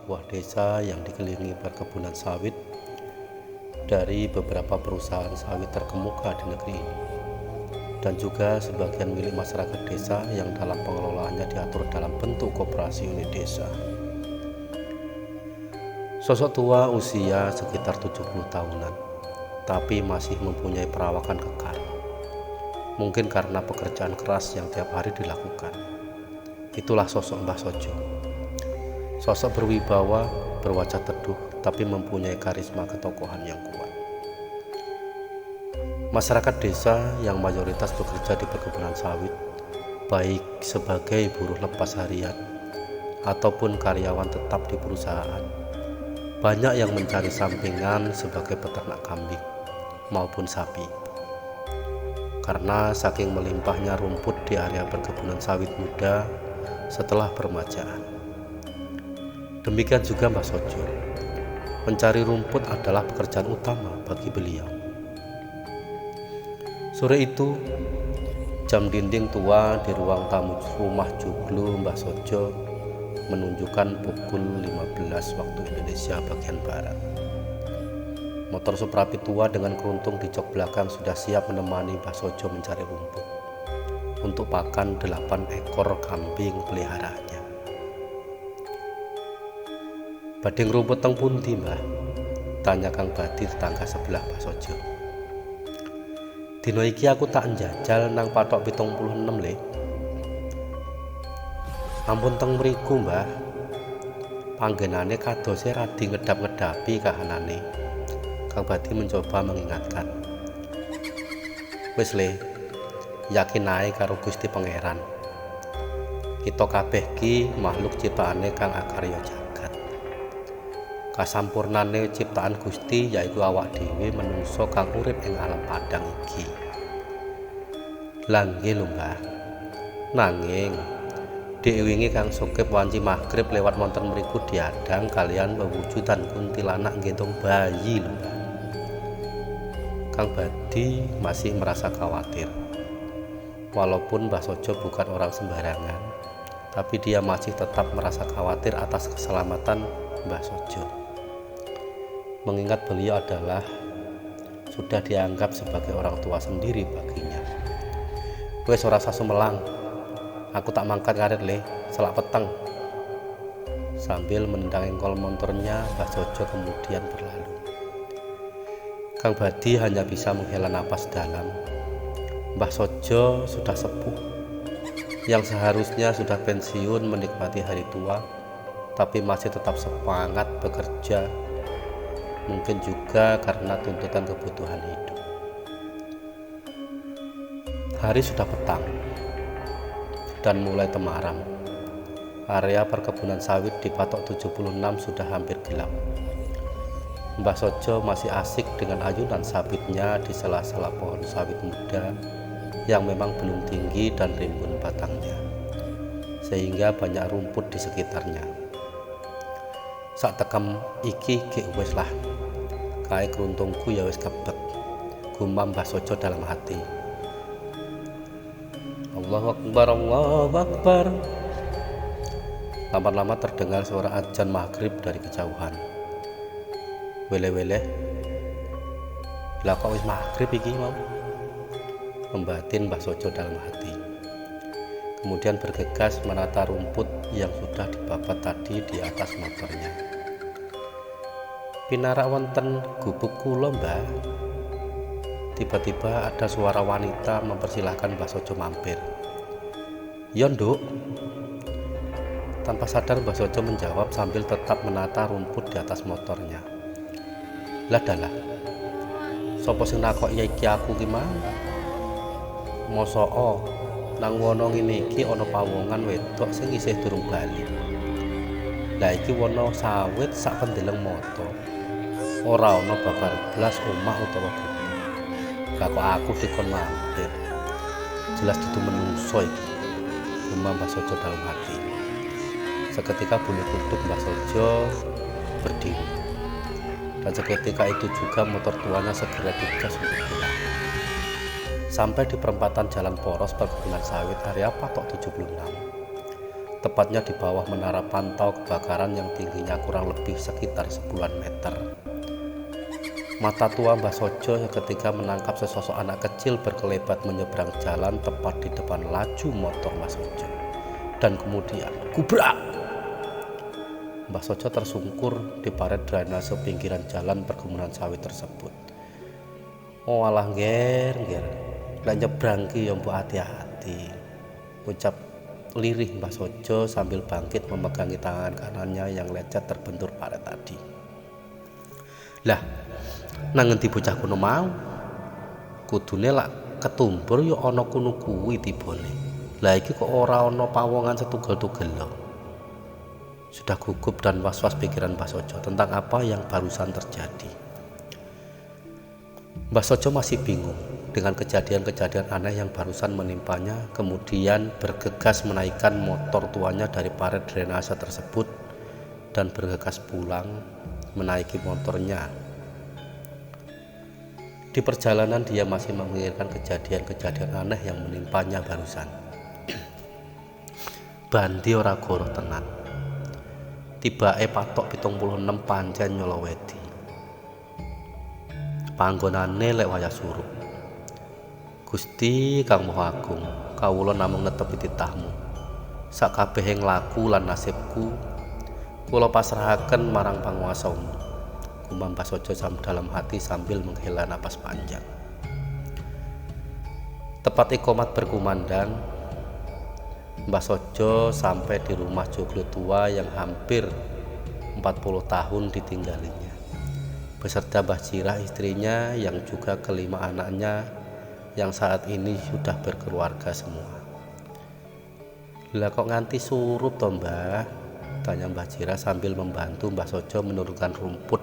sebuah desa yang dikelilingi perkebunan sawit dari beberapa perusahaan sawit terkemuka di negeri ini, dan juga sebagian milik masyarakat desa yang dalam pengelolaannya diatur dalam bentuk koperasi unit desa. Sosok tua usia sekitar 70 tahunan, tapi masih mempunyai perawakan kekar. Mungkin karena pekerjaan keras yang tiap hari dilakukan. Itulah sosok Mbah Sojo. Sosok berwibawa, berwajah teduh, tapi mempunyai karisma ketokohan yang kuat. Masyarakat desa yang mayoritas bekerja di perkebunan sawit, baik sebagai buruh lepas harian ataupun karyawan tetap di perusahaan, banyak yang mencari sampingan sebagai peternak kambing maupun sapi. Karena saking melimpahnya rumput di area perkebunan sawit muda setelah peremajaan. Demikian juga Mbah Sojo. Mencari rumput adalah pekerjaan utama bagi beliau. Sore itu, jam dinding tua di ruang tamu rumah joglo Mbah Sojo menunjukkan pukul 15 waktu Indonesia bagian barat. Motor Suprapi tua dengan keruntung di jok belakang sudah siap menemani Mbah Sojo mencari rumput untuk pakan 8 ekor kambing peliharaannya. Badhe rumput teng pundi, Mbah? Tanya Kang Badi tetangga sebelah Mbah Sojo. Dino iki aku tak njajal nang patok 76 le. Ampun teng mriku, Mbah. Panggenane kadose radi ngedap-ngedapi kahanane. Kang Badi mencoba mengingatkan. Wis le, yakin ae karo Gusti Pangeran. Kita kabeh ki makhluk ciptaane Kang Akarya jagat. Kasampurnane ciptaan Gusti yaiku awak dhewe menungso kang urip ing alam padang iki. Lah nggih lho, Mbah. Nanging Dek wingi Kang Sukip wanci maghrib lewat monten mriku diadang kalian pewujudan kuntilanak nggendong bayi lho, Mbah. Kang Badi masih merasa khawatir. Walaupun Mbah Sojo bukan orang sembarangan, tapi dia masih tetap merasa khawatir atas keselamatan Mbah Sojo. Mengingat beliau adalah sudah dianggap sebagai orang tua sendiri baginya. Wes ora usah sumelang. Aku tak mangkat karet le, selak peteng. Sambil menendang engkol motornya, Mbah Sojo kemudian berlalu. Kang Badi hanya bisa menghela napas dalam. Mbah Sojo sudah sepuh, yang seharusnya sudah pensiun menikmati hari tua, tapi masih tetap semangat bekerja. Mungkin juga karena tuntutan kebutuhan hidup. Hari sudah petang dan mulai temaram. Area perkebunan sawit di patok 76 sudah hampir gelap. Mbah Sojo masih asik dengan ayunan sabitnya di sela-sela pohon sawit muda yang memang belum tinggi dan rimbun batangnya, sehingga banyak rumput di sekitarnya. Sak tekam iki gek wis lah, kae keruntungku ya wis kebek, gumam Mbah Sojo dalam hati. Allahu Akbar, Allahu Akbar. Lama-lama terdengar suara adzan maghrib dari kejauhan. Wele-wele, lah kok wis maghrib iki mau? Membatin Mbah Sojo dalam hati. Kemudian bergegas menata rumput yang sudah dibabat tadi di atas motornya. Pinarak wonten gubuk kula, Mbah. Tiba-tiba ada suara wanita mempersilahkan Mbah Sojo mampir. "Ya, Nduk." Tanpa sadar Mbah Sojo menjawab sambil tetap menata rumput di atas motornya. "Lah dalah. Sapa sing nakoki iki aku ki, Mang? Mosok nang wono ngene iki ana pawongan wedok sing isih durung bali. Lah iki wono sawit sak pendeleng mata. Ora ana babar blas omah utawa gedhe. Lah kok aku dikon mampir. Jelas dudu menungso iki." Gumam Mbah Sojo dalam hati. Seketika bulu kuduk Mbah Sojo berdiri, dan seketika itu juga motor tuanya segera digas untuk pulang. Sampai di perempatan jalan poros perkebunan sawit area patok 76, tepatnya di bawah menara pantau kebakaran yang tingginya kurang lebih sekitar 10 meter. Mata tua Mbah Sojo ketika menangkap sesosok anak kecil berkelebat menyeberang jalan tepat di depan laju motor Mbah Sojo. Dan kemudian gubrak! Mbah Sojo tersungkur di paret drainase pinggiran jalan perkebunan sawit tersebut. Oh alah nger, lek nyebrang ki ya mbok hati-hati, ucap lirih Mbah Sojo sambil bangkit memegangi tangan kanannya yang lecet terbentur paret tadi. Lah, nang ngendi bocah kuno mau? Kudune lak ketumbur ya ana kuno kuwi tibane. Lah iki kok ora ana pawongan setugel-tugel. Sudah gugup dan was-was pikiran Mbah Sojo tentang apa yang barusan terjadi. Mbah Sojo masih bingung dengan kejadian-kejadian aneh yang barusan menimpanya, kemudian bergegas menaikkan motor tuanya dari paret drainase tersebut dan bergegas pulang menaiki motornya. Di perjalanan dia masih memikirkan kejadian-kejadian aneh yang menimpanya barusan. Bandi ora goro tenan. Tibake patok 76 pancen nyolowedi. Panggonane lek wayah surup. Gusti Kang Maha Agung, kawula namung netepi titahmu. Sakabehing laku lan nasibku kula pasrahaken marang panguwasamu. Gumam Mbah Sojo dalam hati sambil menghela napas panjang. Tepat iqomat berkumandang, Mbah Sojo sampai di rumah joglo tua yang hampir 40 tahun ditinggalinya, beserta Mbah Jirah istrinya yang juga kelima anaknya yang saat ini sudah berkeluarga semua. Lah kok nganti surup toh Mbah? Tanya Mbah Jirah sambil membantu Mbah Sojo menurunkan rumput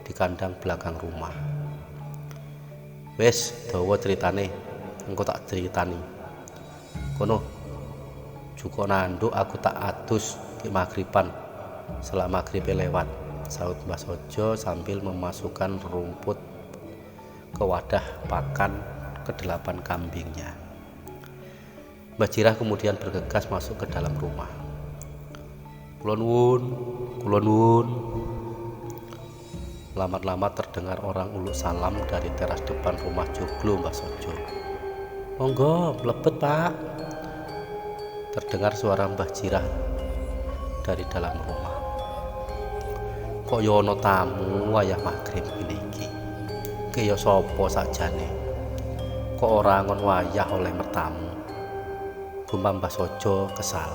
di kandang belakang rumah. Wes dawa ceritane, engko tak ceritani. Kono juga nanduk aku tak adus ki maghriban selama maghrib lewat, saut Mbah Sojo sambil memasukkan rumput ke wadah pakan ke-8 kambingnya. Mbah Jirah kemudian bergegas masuk ke dalam rumah. Kula nuwun. Lama-lama terdengar orang uluk salam dari teras depan rumah joglo Mbah Sojo. Monggo, mlebet Pak. Terdengar suara Mbah Jirah dari dalam rumah. Kok yo ana tamu wayah maghrib iki? Ki yo sapa sakjane? Kok ora ngon wayah oleh mertamu? Gumam Mbah Sojo kesal.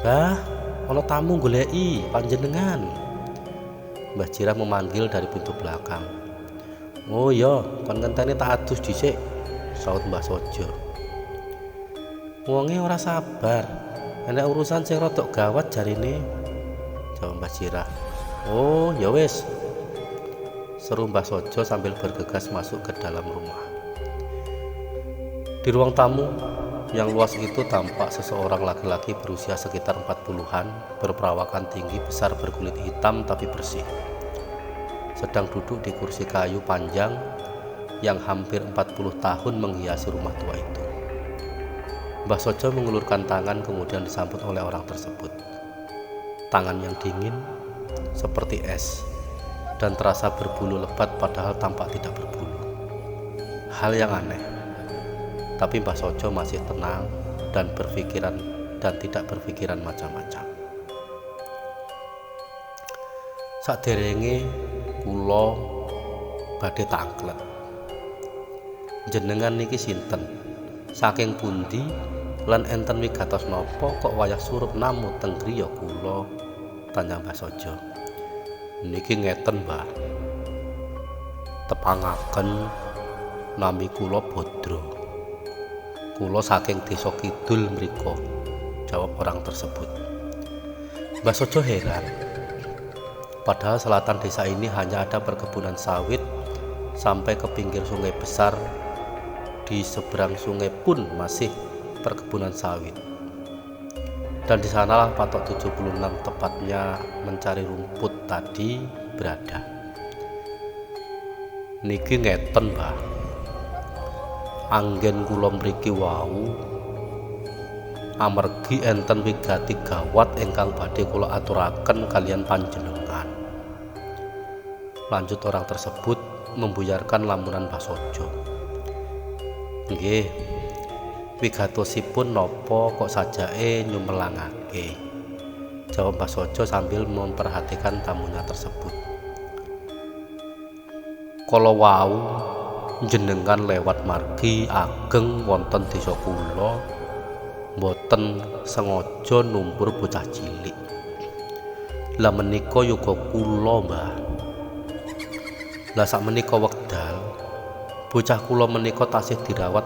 Bah, ana tamu goleki panjenengan. Mbah Jirah memanggil dari pintu belakang. Oh iya, kon ngenteni tak adus dhisik, saut Mbah Sojo. Wonge ora sabar, enek urusan sing rada gawat jarine, jawab Mbah Jirah. Oh ya wis, seru Mbah Sojo sambil bergegas masuk ke dalam rumah. Di ruang tamu yang luas itu tampak seseorang laki-laki berusia sekitar 40-an, berperawakan tinggi besar berkulit hitam tapi bersih, sedang duduk di kursi kayu panjang yang hampir 40 tahun menghiasi rumah tua itu. Mbah Sojo mengulurkan tangan kemudian disambut oleh orang tersebut. Tangan yang dingin seperti es dan terasa berbulu lebat padahal tampak tidak berbulu. Hal yang aneh, tapi Mbah Sojo masih tenang dan tidak berpikiran macam-macam. Saderenge kula badhe tangklet. Jenengan niki sinten? Saking pundi lan enten wigatos napa kok wayah surup namung teng griya kula? Tanya Mbah Sojo. Niki ngeten, Mbah. Tepangaken nami kula Bodro. Kula saking desa kidul mriku, jawab orang tersebut. Mbah Sojo heran. Padahal selatan desa ini hanya ada perkebunan sawit sampai ke pinggir sungai besar. Di seberang sungai pun masih perkebunan sawit. Dan di sanalah patok 76 tepatnya mencari rumput tadi berada. Niki ngeten, Mbah. Anggen kula mriki wau amargi enten wigati gawat ingkang badhe kula aturaken kalian panjenengan. Lanjut orang tersebut membuyarkan lamunan Mbah Sojo. Nggih, wigatosipun napa kok sajake nyumelangake? Jawab Mbah Sojo sambil memperhatikan tamunya tersebut. Kala wau jenengan lewat margi ageng wonten desa kula, mboten sengaja numpur bocah cilik. Lah menika yoga kula, Mbah. Lah sakmenika wekdal bocah kula menika tasih dirawat.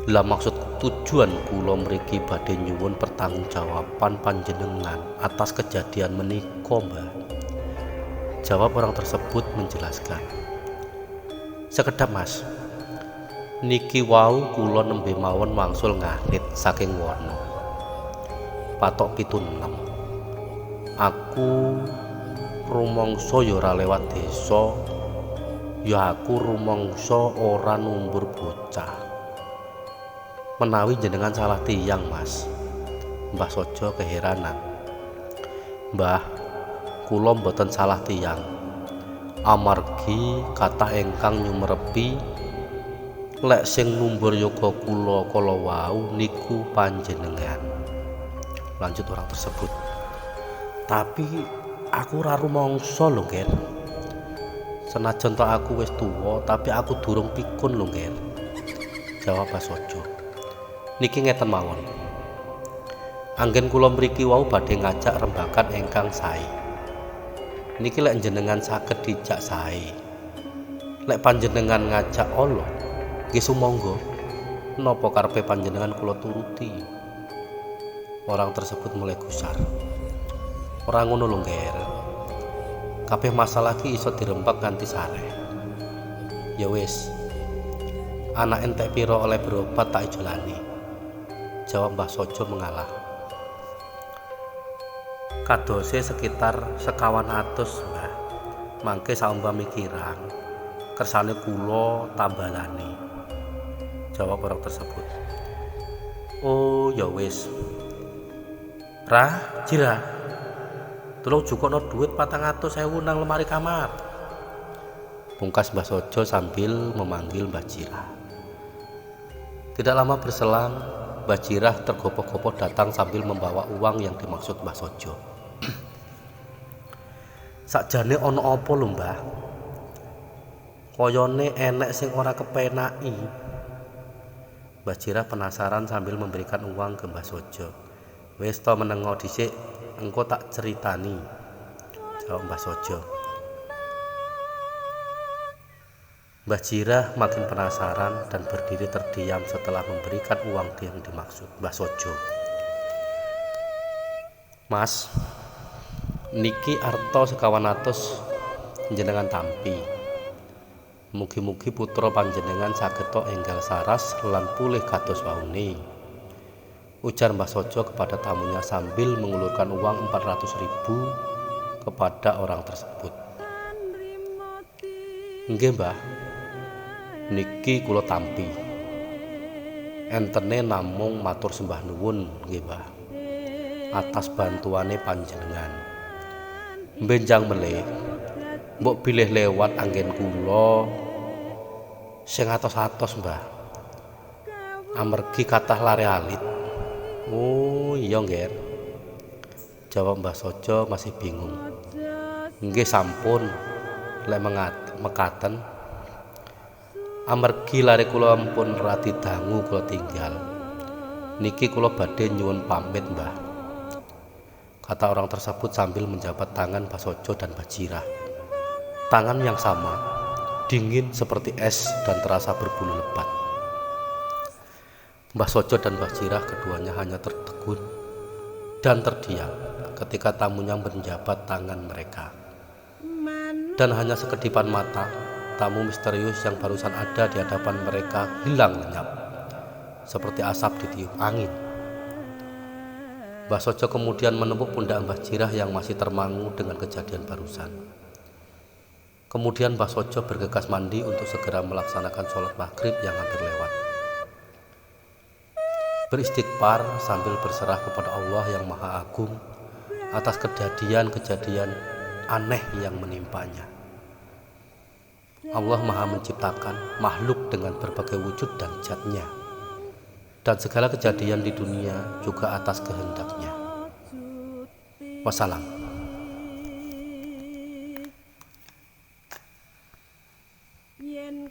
Lah maksud tujuan kula mriki badhe nyuwun pertanggungjawaban panjenengan atas kejadian menika, Mbah. Jawab orang tersebut menjelaskan. Sekedap, Mas. Niki wau kula nembe mawon wangsul nganit saking wana. Patok 76. Aku rumangsa ya ora lewat desa. Ya aku rumangsa ora numbur bocah. Menawi jenengan salah tiyang, Mas. Mbah Sojo keheranan. Mbah, kula mboten salah tiyang. Amargi kathah ingkang nyumerepi lek sing numbur yoga kula kala wau niku panjenengan. Lanjut orang tersebut. Tapi aku ora rumangsa lho, Ger. Senajan to aku wis tuwa, tapi aku durung pikun lho, Ger. Jawab Mbah Sojo. Niki ngeten mawon. Anggen kula mriki wau badhe ngajak rembakan ingkang sae. Niki lek jenengan saged dijak sae. Lek panjenengan ngajak Allah, nggih sumangga. Napa karepe panjenengan kula turuti? Orang tersebut mulai gusar. Ora ngono lho, Ger. Kabeh masalah ki iso dirembak kanthi sareh. Ya wis. Anak entek pira oleh berobat tak ijolani. Jawab Mbah Sojo mengalah. Kadose sekitar 1.200, Mbah. Mangke saumpami kirang kersane kula tambalani. Jawab orang tersebut. Oh, ya wis. Rah, Jira. Tolong jukokno duit 400.000 nang lemari kamar. Pungkas Mbah Sojo sambil memanggil Mbah Jirah. Tidak lama berselang, Mbah Jirah tergopoh-gopoh datang sambil membawa uang yang dimaksud Mbah Sojo. Sakjane ana apa lho, Mbah? Koyone enek sing ora kepenaki. Mbah Jirah penasaran sambil memberikan uang ke Mbah Sojo. Wis to menengo dhisik, engko tak ceritani. Jawab Mbah Sojo. Mbah Jirah makin penasaran dan berdiri terdiam setelah memberikan uang yang dimaksud Mbah Sojo. Mas, niki arta 1.200 jenengan tampi. Mugi-mugi putra panjenengan saged enggal saras lan pulih kados waune. Ujar Mbah Sojo kepada tamunya sambil mengulurkan uang 400.000 kepada orang tersebut. Nggih, Mbah. Niki kula tampi. Entene namung matur sembah nuwun nggih, Mbah. Atas bantuane panjenengan. Benjang melih mbok bilih lewat anggen kula sing atos-atos, Mbah. Amargi kathah lare alit. Oh iya, Nger. Jawab Mbah Sojo masih bingung. Nggih sampun, lek mekaten. Amargi lare kula ampun radi dangu kula tinggal. Niki kula badhe nyuwun pamit, Mbah. Kata orang tersebut sambil menjabat tangan Mbah Sojo dan Mbah Jirah. Tangan yang sama, dingin seperti es dan terasa berbulu lebat. Mbah Sojo dan Mbah Jirah keduanya hanya tertegun dan terdiam ketika tamunya menjabat tangan mereka. Dan hanya sekedipan mata, tamu misterius yang barusan ada di hadapan mereka hilang lenyap, seperti asap ditiup angin. Mbah Sojo kemudian menepuk pundak Mbah Jirah yang masih termangu dengan kejadian barusan. Kemudian Mbah Sojo bergegas mandi untuk segera melaksanakan sholat maghrib yang hampir lewat. beristighfar sambil berserah kepada Allah yang Maha Agung atas kejadian-kejadian aneh yang menimpanya. Allah Maha menciptakan makhluk dengan berbagai wujud dan zatnya, dan segala kejadian di dunia juga atas kehendaknya. Wassalam. Yen